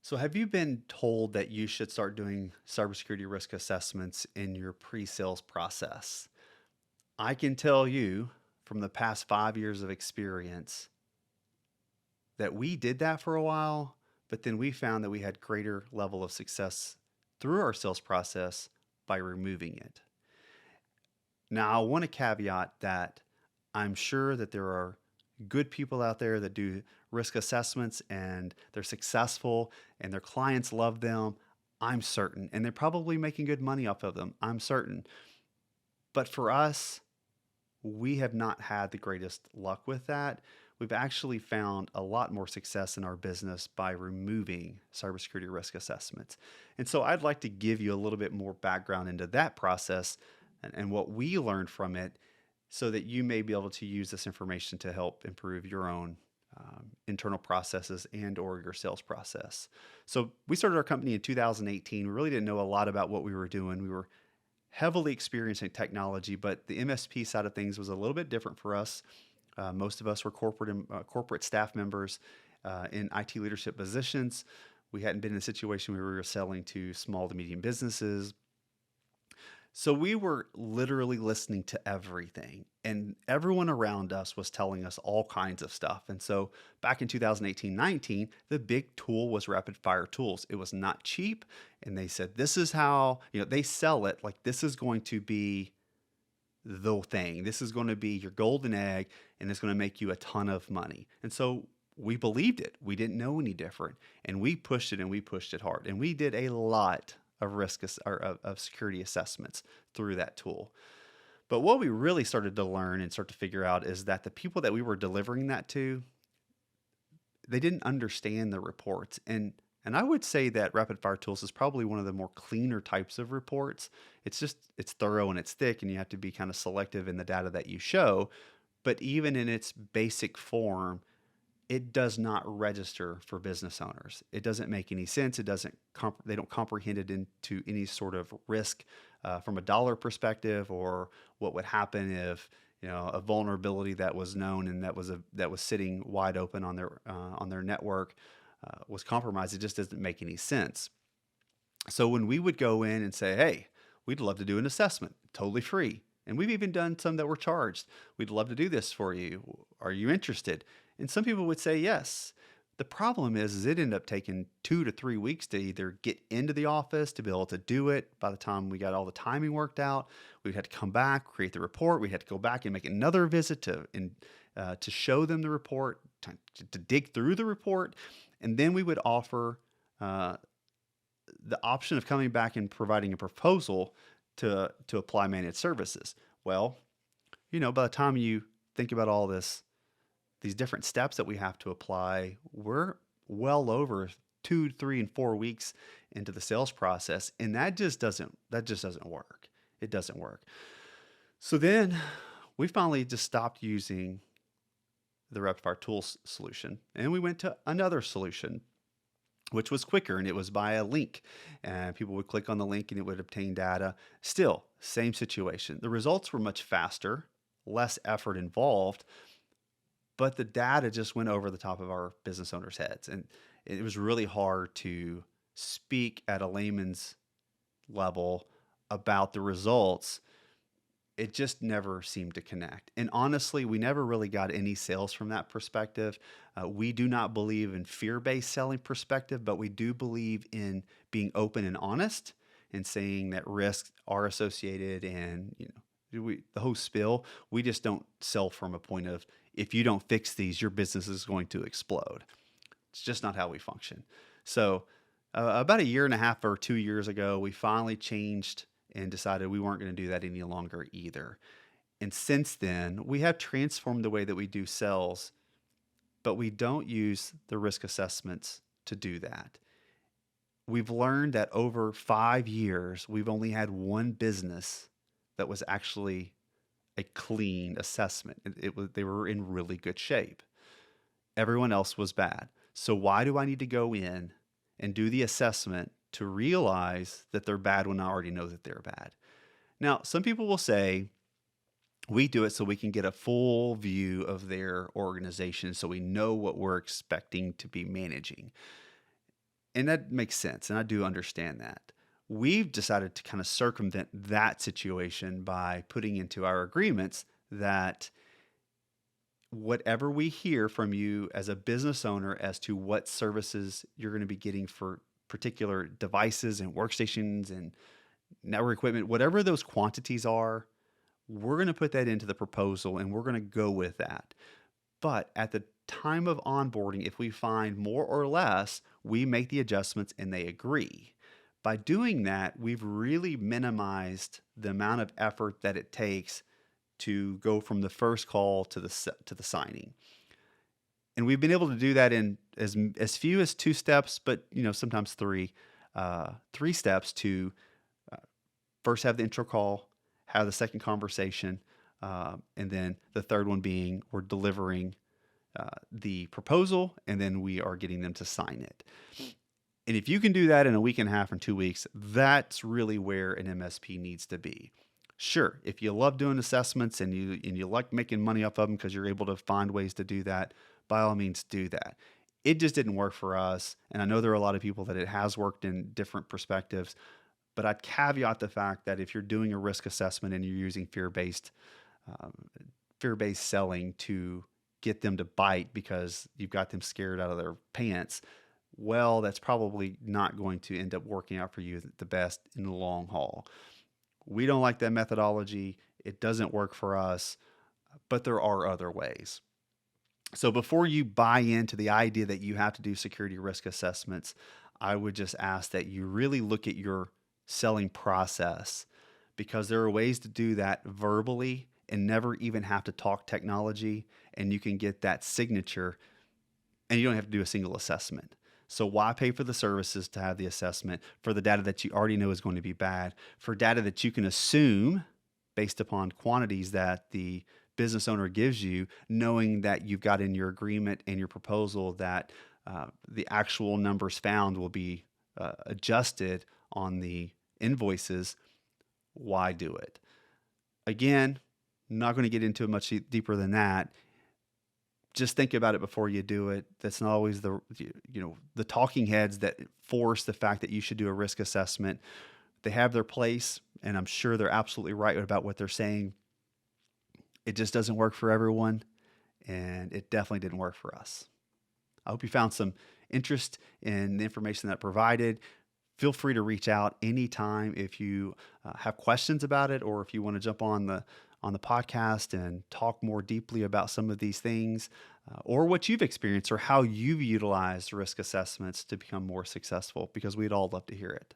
So, have you been told that you should start doing cybersecurity risk assessments in your pre sales process? I can tell you from the past 5 years of experience that we did that for a while, but then we found that we had greater level of success through our sales process by removing it. Now, I want to caveat that I'm sure that there are good people out there that do risk assessments and they're successful and their clients love them. I'm certain. And they're probably making good money off of them. I'm certain. But for us, we have not had the greatest luck with that. We've actually found a lot more success in our business by removing cybersecurity risk assessments. And so I'd like to give you a little bit more background into that process and what we learned from it so that you may be able to use this information to help improve your own internal processes and or your sales process. So we started our company in 2018. We really didn't know a lot about what we were doing. We were heavily experienced in technology, but the MSP side of things was a little bit different for us. Most of us were corporate staff members in IT leadership positions. We hadn't been in a situation where we were selling to small to medium businesses. So we were literally listening to everything, and everyone around us was telling us all kinds of stuff. And so back in 2018-19, the big tool was rapid fire tools. It was not cheap. And they said, this is how, they sell it like this is going to be the thing. This is going to be your golden egg, and it's going to make you a ton of money. And so we believed it. We didn't know any different. And we pushed it and we pushed it hard. And we did a lot of of security assessments through that tool. But what we really started to learn and start to figure out is that the people that we were delivering that to, they didn't understand the reports. And I would say that rapid fire tools is probably one of the more cleaner types of reports. It's thorough and it's thick, and you have to be kind of selective in the data that you show. But even in its basic form, it does not register for business owners. It doesn't make any sense. It doesn't. They don't comprehend it into any sort of risk from a dollar perspective, or what would happen if a vulnerability that was known and that was sitting wide open on their network was compromised. It just doesn't make any sense. So when we would go in and say, "Hey, we'd love to do an assessment, totally free," and we've even done some that were charged. We'd love to do this for you. Are you interested? And some people would say yes. The problem is it ended up taking 2 to 3 weeks to either get into the office to be able to do it. By the time we got all the timing worked out, we had to come back, create the report. We had to go back and make another visit to show them the report, to dig through the report. And then we would offer the option of coming back and providing a proposal to apply managed services. Well, by the time you think about all these different steps that we have to apply, we're well over 2, 3, and 4 weeks into the sales process, and that just doesn't work. It doesn't work. So then we finally just stopped using the rapid fire tools solution, and we went to another solution, which was quicker, and it was by a link, and people would click on the link and it would obtain data. Still, same situation. The results were much faster, less effort involved, but the data just went over the top of our business owners' heads. And it was really hard to speak at a layman's level about the results. It just never seemed to connect. And honestly, we never really got any sales from that perspective. We do not believe in fear-based selling perspective, but we do believe in being open and honest and saying that risks are associated, and the whole spill. We just don't sell from a point of, if you don't fix these, your business is going to explode. It's just not how we function. So about a year and a half or 2 years ago, we finally changed and decided we weren't going to do that any longer either. And since then, we have transformed the way that we do sales, but we don't use the risk assessments to do that. We've learned that over 5 years, we've only had one business that was actually a clean assessment. They were in really good shape. Everyone else was bad. So why do I need to go in and do the assessment to realize that they're bad when I already know that they're bad? Now, some people will say we do it so we can get a full view of their organization, so we know what we're expecting to be managing. And that makes sense. And I do understand that. We've decided to kind of circumvent that situation by putting into our agreements that whatever we hear from you as a business owner as to what services you're going to be getting for particular devices and workstations and network equipment, whatever those quantities are, we're going to put that into the proposal and we're going to go with that. But at the time of onboarding, if we find more or less, we make the adjustments and they agree. By doing that, we've really minimized the amount of effort that it takes to go from the first call to the signing. And we've been able to do that in as few as 2 steps, but sometimes three steps to first have the intro call, have the second conversation, and then the third one being we're delivering the proposal, and then we are getting them to sign it. And if you can do that in a week and a half or 2 weeks, that's really where an MSP needs to be. Sure, if you love doing assessments and you like making money off of them because you're able to find ways to do that, by all means do that. It just didn't work for us, and I know there are a lot of people that it has worked in different perspectives, but I'd caveat the fact that if you're doing a risk assessment and you're using um, fear-based selling to get them to bite because you've got them scared out of their pants, well, that's probably not going to end up working out for you the best in the long haul. We don't like that methodology. It doesn't work for us, but there are other ways. So before you buy into the idea that you have to do security risk assessments, I would just ask that you really look at your selling process, because there are ways to do that verbally and never even have to talk technology, and you can get that signature and you don't have to do a single assessment. So why pay for the services to have the assessment for the data that you already know is going to be bad, for data that you can assume based upon quantities that the business owner gives you, knowing that you've got in your agreement and your proposal that the actual numbers found will be adjusted on the invoices? Why do it? Again, not going to get into it much deeper than that. Just think about it before you do it. That's not always the talking heads that force the fact that you should do a risk assessment. They have their place, and I'm sure they're absolutely right about what they're saying. It just doesn't work for everyone, and it definitely didn't work for us. I hope you found some interest in the information that I provided. Feel free to reach out anytime if you have questions about it, or if you want to jump on the podcast and talk more deeply about some of these things, or what you've experienced or how you've utilized risk assessments to become more successful, because we'd all love to hear it.